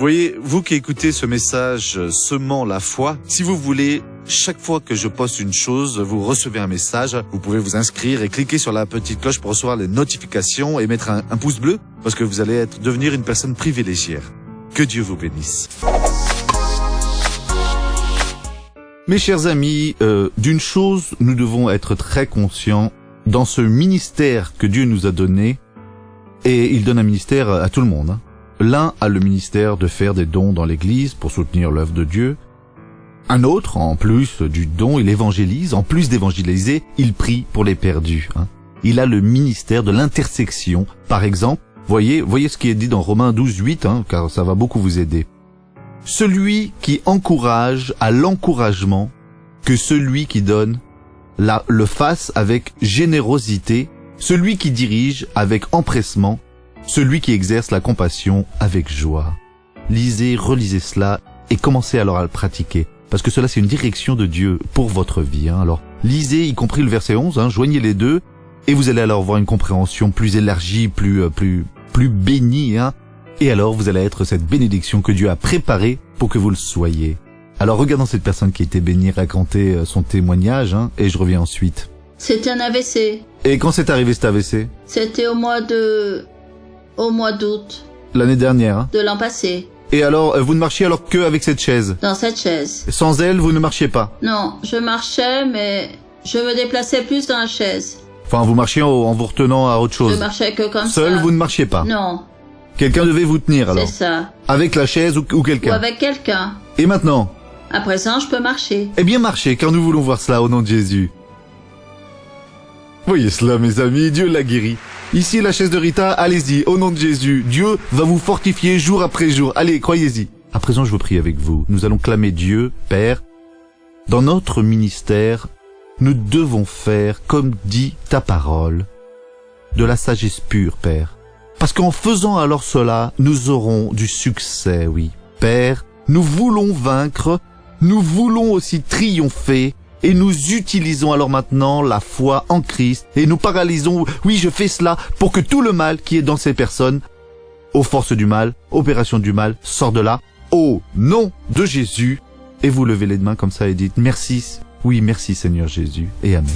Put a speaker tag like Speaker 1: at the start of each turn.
Speaker 1: voyez, vous qui écoutez ce message semant la foi, si vous voulez, chaque fois que je poste une chose, vous recevez un message. Vous pouvez vous inscrire et cliquer sur la petite cloche pour recevoir les notifications et mettre un pouce bleu parce que vous allez devenir une personne privilégiée. Que Dieu vous bénisse.
Speaker 2: Mes chers amis, d'une chose, nous devons être très conscients dans ce ministère que Dieu nous a donné, et il donne un ministère à tout le monde. L'un a le ministère de faire des dons dans l'Église pour soutenir l'œuvre de Dieu. Un autre, en plus du don, il évangélise. En plus d'évangéliser, il prie pour les perdus. Il a le ministère de l'intersection. Par exemple, voyez ce qui est dit dans Romains 12:8, car ça va beaucoup vous aider. Celui qui encourage a l'encouragement que celui qui donne le fasse avec générosité, celui qui dirige avec empressement, celui qui exerce la compassion avec joie. Lisez, relisez cela et commencez alors à le pratiquer, parce que cela c'est une direction de Dieu pour votre vie. Alors lisez, y compris le verset 11, joignez les deux, et vous allez alors avoir une compréhension plus élargie, plus bénie, et alors vous allez être cette bénédiction que Dieu a préparée pour que vous le soyez. Alors regardons cette personne qui a été bénie raconter son témoignage, et je reviens ensuite.
Speaker 3: C'était un AVC.
Speaker 2: Et quand c'est arrivé cet AVC?
Speaker 3: C'était au mois d'août.
Speaker 2: L'année dernière.
Speaker 3: De l'an passé.
Speaker 2: Et alors, vous ne marchiez alors que avec cette chaise?
Speaker 3: Dans cette chaise.
Speaker 2: Sans elle, vous ne marchiez pas?
Speaker 3: Non, je marchais, mais je me déplaçais plus dans la chaise.
Speaker 2: Enfin, vous marchiez en vous retenant à autre chose?
Speaker 3: Je marchais que comme ça.
Speaker 2: Seul, vous ne marchiez pas?
Speaker 3: Non.
Speaker 2: Quelqu'un devait vous tenir alors?
Speaker 3: C'est ça.
Speaker 2: Avec la chaise ou quelqu'un?
Speaker 3: Ou avec quelqu'un.
Speaker 2: Et maintenant?
Speaker 3: À présent, je peux marcher.
Speaker 2: Eh bien, marchez, car nous voulons voir cela au nom de Jésus. Voyez cela, mes amis, Dieu l'a guéri. Ici, la chaise de Rita, allez-y, au nom de Jésus. Dieu va vous fortifier jour après jour. Allez, croyez-y. À présent, je veux prier avec vous. Nous allons clamer Dieu, Père. Dans notre ministère, nous devons faire, comme dit ta parole, de la sagesse pure, Père. Parce qu'en faisant alors cela, nous aurons du succès, oui. Père, nous voulons vaincre, nous voulons aussi triompher, et nous utilisons alors maintenant la foi en Christ, et nous paralysons, oui, je fais cela, pour que tout le mal qui est dans ces personnes, aux forces du mal, opération du mal, sort de là, au nom de Jésus. Et vous levez les mains comme ça et dites merci, oui, merci Seigneur Jésus, et Amen.